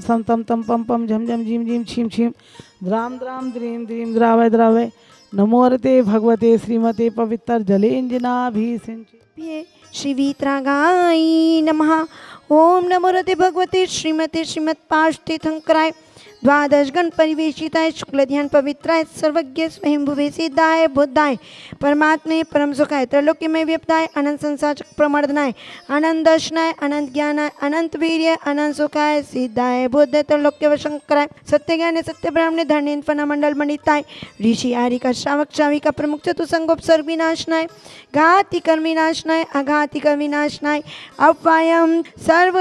सम तम तम पम पम झम झम झीम झीम छीम छीम द्राम द्राम द्रीम द्रीम द्रावय द्रावय नमोरते भगवते श्रीमते पवित्र जलेंजनाभिषिंचे। श्री वीतरागाय नमः। ओम नमो रते भगवते श्रीमते श्रीमत्पार्श्वतीर्थंकराय द्वादश गण परिवेशिताय शुक्ल ध्यान पवित्राय सर्वज्ञ स्वयंभुवे सिद्धाय बुद्धाय परमात्मे परम सुखाय त्रैलोक्यमय व्यपदाय अनंत संसार प्रमर्दनाय अनंत दर्शनाय अनंत ज्ञानाय अनंत वीर्य अनंत सुखाय सिद्धाय बुद्ध त्रैलोक्य वशंकराय सत्य ज्ञान सत्य ब्राह्मणे धर्णेन फना मंडल मंडिताय ऋषि आरिका श्रावक श्राविका प्रमुख चतुसंगोपसर्ग विनाशनाय घाति कर्म विनाशनाय अघाति कर्म विनाशनाय अव्ययम सर्व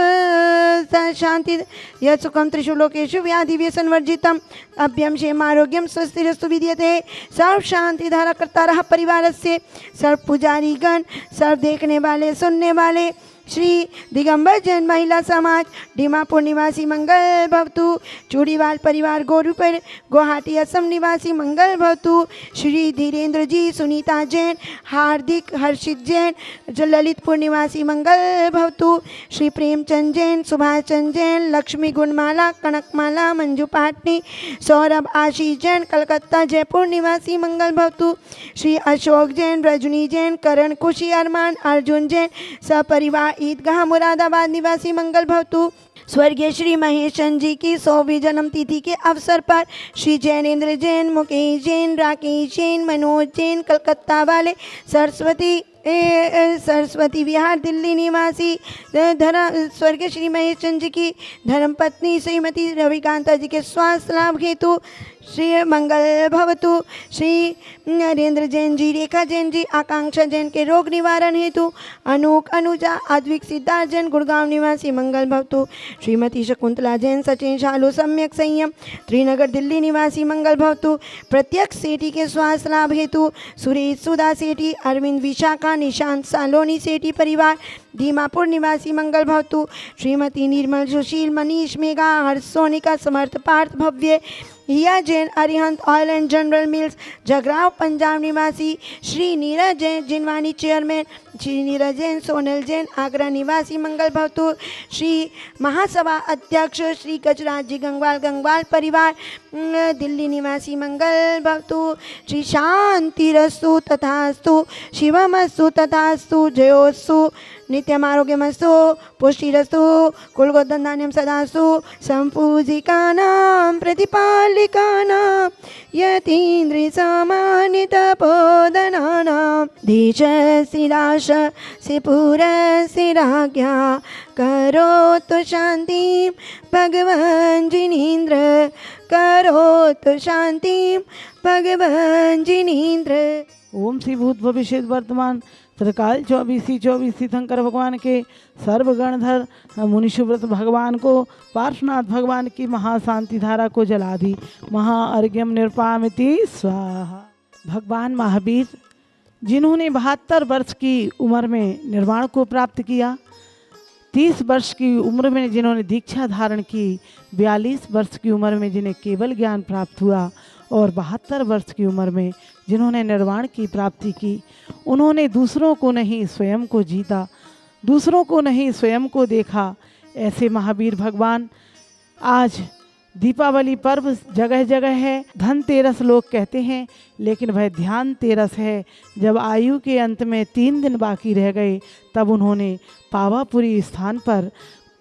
शांति यत्सुखम त्रिषु लोकेषु व्याधि व्यसनवर्जितम अभ्यम क्षेम आरोग्यम स्वस्तिरस्तु विद्यते। सर्व शांति धारा करता रहा परिवार से सर्व पुजारी गण सर्व देखने वाले सुनने वाले श्री दिगंबर जैन महिला समाज दीमापुर निवासी मंगल भवतु। चूड़ीवाल परिवार गोरूपर गुवाहाटी असम निवासी मंगल भवतु। श्री धीरेन्द्र जी सुनीता जैन हार्दिक हर्षित जैन ललितपुर निवासी मंगल भवतु। श्री प्रेमचंद जैन सुभाष चंद जैन लक्ष्मी गुणमाला कनकमाला मंजू पाटनी सौरभ आशीष जैन कलकत्ता जयपुर निवासी मंगल भवतु। श्री अशोक जैन रजनी जैन करण खुशी अरमान अर्जुन जैन सपरिवार ईदगाह मुरादाबाद निवासी मंगल भवतु। स्वर्गीय श्री महेश चंद जी की 100वीं जन्म तिथि के अवसर पर श्री जैनेन्द्र जैन मुकेश जैन राकेश जैन मनोज जैन कलकत्ता वाले सरस्वती विहार दिल्ली निवासी स्वर्गीय श्री महेश चंद जी की धर्मपत्नी श्रीमती रविकांता जी के स्वास्थ्य लाभ हेतु श्री मंगल भवतु। श्री नरेंद्र जैन जी रेखा जैन जी आकांक्षा जैन के रोग निवारण हेतु अनूक अनुजा अद्विक सिद्धार्थ जैन गुड़गांव निवासी मंगल भवतु। श्रीमती शकुंतला जैन सचिन शालू सम्यक संयम त्रिनगर दिल्ली निवासी मंगल भवतु। प्रत्यक्ष सेठी के स्वास्थ्य लाभ हेतु सुरेश सुधा सेठी अरविंद विशाखा निशांत सालोनी सेठी परिवार दीमापुर निवासी मंगल भवतु। Shrimati Nirmal Sushil Manish Megha Harsh Sonika Samarth Parth Bhavya Hiya Jain Arihant oil and general mills Jagraon Punjab निवासी श्री नीरज जैन जिनवानी चेयरमैन श्री नीरज जैन सोनल जैन आगरा निवासी मंगल भवतु। श्री महासभा अध्यक्ष श्री गजराज जी गंगवाल परिवार दिल्ली निवासी मंगल भवतु। श्री शांतिरस्तु तथास्तु शिवमस्तु तथास्तु जयोस्तु नित्यम आरोग्यमस्तु पुष्टिरस्तु कुलगोधन्धान्यम सदास्तु संपूजिकानां प्रतिपालिकानां यतीन्द्रिय सामान्यतपोधनानां देशस्थिराशस्य पुरस्य राज्ञा करोतु शान्तिं भगवान् जिनेन्द्र करोतु शान्तिं भगवान् जिनेन्द्र। ओम श्री भूत भविष्य वर्तमान त्रिकाल 24 तीर्थंकर भगवान के सर्वगणधर मुनिशुव्रत भगवान को पार्श्वनाथ भगवान की महाशांति धारा को जला दी। महाअर्घ्यम निरपामिति स्वाहा। भगवान महावीर जिन्होंने 72 वर्ष की उम्र में निर्वाण को प्राप्त किया, 30 वर्ष की उम्र में जिन्होंने दीक्षा धारण की, 42 वर्ष की उम्र में जिन्हें केवल ज्ञान प्राप्त हुआ और 72 वर्ष की उम्र में जिन्होंने निर्वाण की प्राप्ति की, उन्होंने दूसरों को नहीं स्वयं को जीता, दूसरों को नहीं स्वयं को देखा। ऐसे महावीर भगवान आज दीपावली पर्व जगह जगह है, धनतेरस लोग कहते हैं, लेकिन वह ध्यान तेरस है। जब आयु के अंत में 3 दिन बाकी रह गए, तब उन्होंने पावापुरी स्थान पर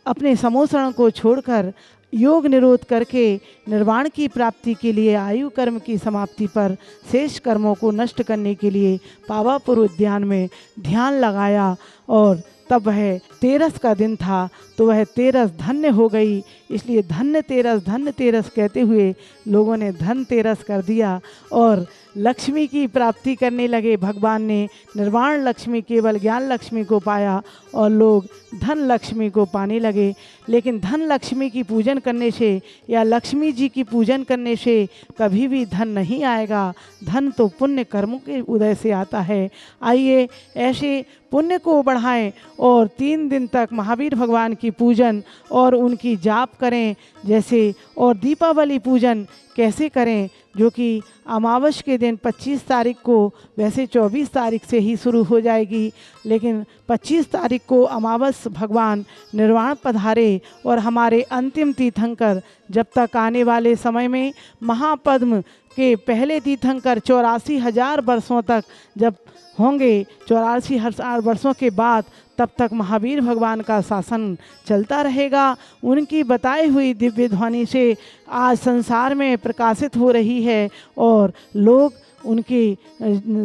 अपने समोसरण को छोड़कर योग निरोध करके निर्वाण की प्राप्ति के लिए आयु कर्म की समाप्ति पर शेष कर्मों को नष्ट करने के लिए पावापुर उद्यान में ध्यान लगाया। और तब वह तेरस का दिन था, तो वह तेरस धन्य हो गई। इसलिए धन्य तेरस कहते हुए लोगों ने धन तेरस कर दिया और लक्ष्मी की प्राप्ति करने लगे। भगवान ने निर्वाण लक्ष्मी केवल ज्ञान लक्ष्मी को पाया और लोग धन लक्ष्मी को पाने लगे। लेकिन धन लक्ष्मी की पूजन करने से या लक्ष्मी जी की पूजन करने से कभी भी धन नहीं आएगा। धन तो पुण्य कर्मों के उदय से आता है। आइए ऐसे पुण्य को बढ़ाएं और 3 दिन तक महावीर भगवान की पूजन और उनकी जाप करें जैसे, और दीपावली पूजन कैसे करें, जो कि अमावस के दिन 25 तारीख को, वैसे 24 तारीख से ही शुरू हो जाएगी, लेकिन 25 तारीख को अमावस भगवान निर्वाण पधारे और हमारे अंतिम तीर्थंकर जब तक आने वाले समय में महापद्म के पहले तीर्थंकर 84,000 वर्षों तक जब होंगे, 84,000 वर्षों के बाद तब तक महावीर भगवान का शासन चलता रहेगा। उनकी बताई हुई दिव्य ध्वनि से आज संसार में प्रकाशित हो रही है और लोग उनके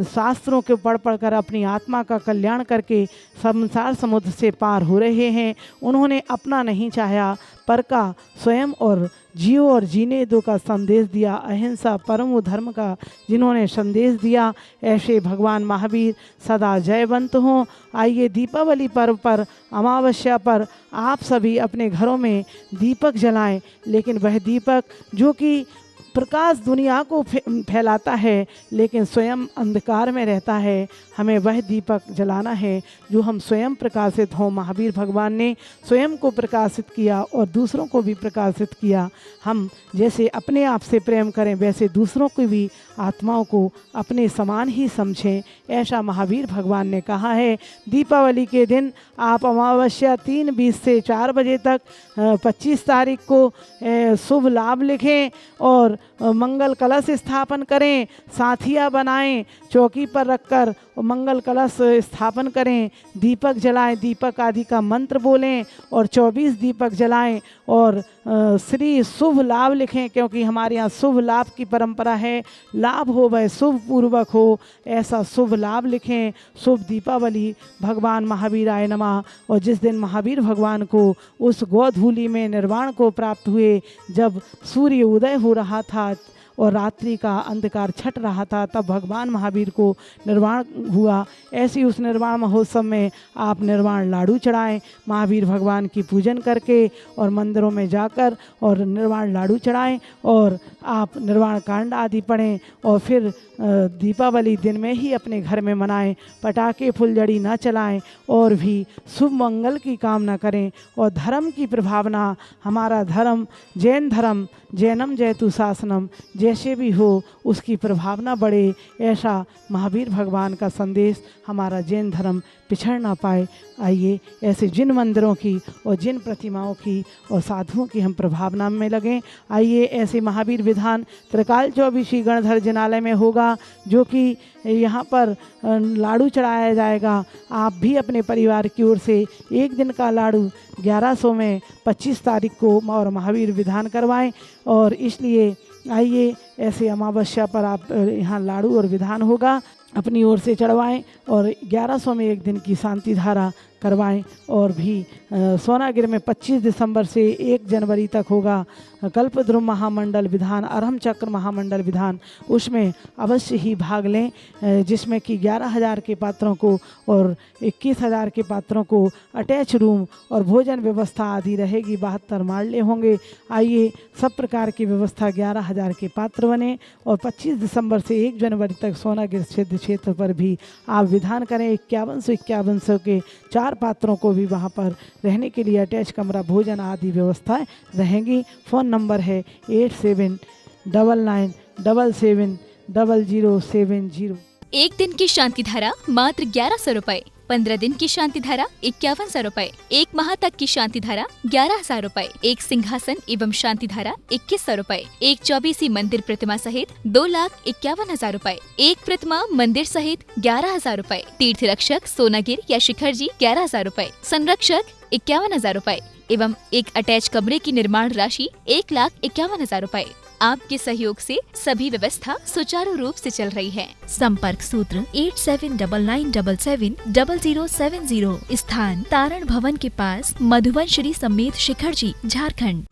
शास्त्रों के पढ़ कर अपनी आत्मा का कल्याण करके संसार समुद्र से पार हो रहे हैं। उन्होंने अपना नहीं चाहा, पर का स्वयं और जियो और जीने दो का संदेश दिया, अहिंसा परम धर्म का जिन्होंने संदेश दिया, ऐसे भगवान महावीर सदा जयवंत हों। आइए दीपावली पर्व पर, अमावस्या पर आप सभी अपने घरों में दीपक जलाएं, लेकिन वह दीपक जो कि प्रकाश दुनिया को फैलाता है लेकिन स्वयं अंधकार में रहता है, हमें वह दीपक जलाना है जो हम स्वयं प्रकाशित हों। महावीर भगवान ने स्वयं को प्रकाशित किया और दूसरों को भी प्रकाशित किया। हम जैसे अपने आप से प्रेम करें वैसे दूसरों की भी आत्माओं को अपने समान ही समझें, ऐसा महावीर भगवान ने कहा है। दीपावली के दिन आप अमावस्या 3:20 से 4 बजे तक 25 तारीख को शुभ लाभ लिखें और मंगल कलश स्थापन करें, साथिया बनाएं, चौकी पर रखकर मंगल कलश स्थापन करें, दीपक जलाएं, दीपक आदि का मंत्र बोलें और 24 दीपक जलाएं और श्री शुभ लाभ लिखें, क्योंकि हमारे यहाँ शुभ लाभ की परंपरा है। लाभ हो वह शुभ पूर्वक हो, ऐसा शुभ लाभ लिखें। शुभ दीपावली भगवान महावीराय नमः। और जिस दिन महावीर भगवान को उस गोधूलि में निर्वाण को प्राप्त हुए, जब सूर्य उदय हो रहा था और रात्रि का अंधकार छट रहा था, तब भगवान महावीर को निर्वाण हुआ। ऐसी उस निर्वाण महोत्सव में आप निर्वाण लाडू चढ़ाएं, महावीर भगवान की पूजन करके और मंदिरों में जाकर और निर्वाण लाडू चढ़ाएं और आप निर्वाण कांड आदि पढ़ें और फिर दीपावली दिन में ही अपने घर में मनाएं। पटाखे फुलझड़ी न चलाएं और भी शुभ मंगल की कामना करें। और धर्म की प्रभावना, हमारा धर्म जैन धर्म, जैनम जयतु शासनम, जैसे भी हो उसकी प्रभावना बढ़े, ऐसा महावीर भगवान का संदेश हमारा जैन धर्म पिछड़ ना पाए। आइए ऐसे जिन मंदिरों की और जिन प्रतिमाओं की और साधुओं की हम प्रभावना में लगें। आइए ऐसे महावीर विधान त्रिकाल चौबीसी गणधर जिनालय में होगा, जो कि यहाँ पर लाडू चढ़ाया जाएगा। आप भी अपने परिवार की ओर से एक दिन का लाडू 1100 में 25 तारीख को और महावीर विधान करवाएं। और इसलिए आइए ऐसे अमावस्या पर आप यहाँ लाडू और विधान होगा, अपनी ओर से चढ़वाएं और 1100 में एक दिन की शांति धारा करवाएं। और भी सोनागिर में 25 दिसंबर से 1 जनवरी तक होगा कल्पद्रुम महामंडल विधान, अरहम चक्र महामंडल विधान, उसमें अवश्य ही भाग लें, जिसमें कि 11,000 के पात्रों को और 21,000 के पात्रों को अटैच रूम और भोजन व्यवस्था आदि रहेगी। 72 माड़ले होंगे। आइए सब प्रकार की व्यवस्था, 11,000 के पात्र बने और 25 दिसंबर से 1 जनवरी तक सोनागिर क्षेत्र पर भी आप विधान करें। 5151 के 4 पात्रों को भी वहाँ पर रहने के लिए अटैच कमरा, भोजन आदि व्यवस्थाएं रहेंगी। फ़ोन नंबर है 8799770070। एक दिन की शांति धारा मात्र 1100 रुपए, 15 दिन की शांति धारा 5100 रुपए, 1 माह तक की शांति धारा 11,000 रुपए, 1 सिंहासन एवं शांति धारा 2100 रुपए, 1 चौबीसी मंदिर प्रतिमा सहित 2,51,000 रुपए, 1 प्रतिमा मंदिर सहित 11,000 रुपए, तीर्थ रक्षक सोनागिर या शिखर जी 11,000 रुपए, संरक्षक 51,000 रुपए एवं 1 अटैच कमरे की निर्माण राशि 1,51,000 रुपए। आपके सहयोग से सभी व्यवस्था सुचारू रूप से चल रही है। संपर्क सूत्र 8799770070। स्थान तारण भवन के पास, मधुवन श्री समेत शिखर जी, झारखंड।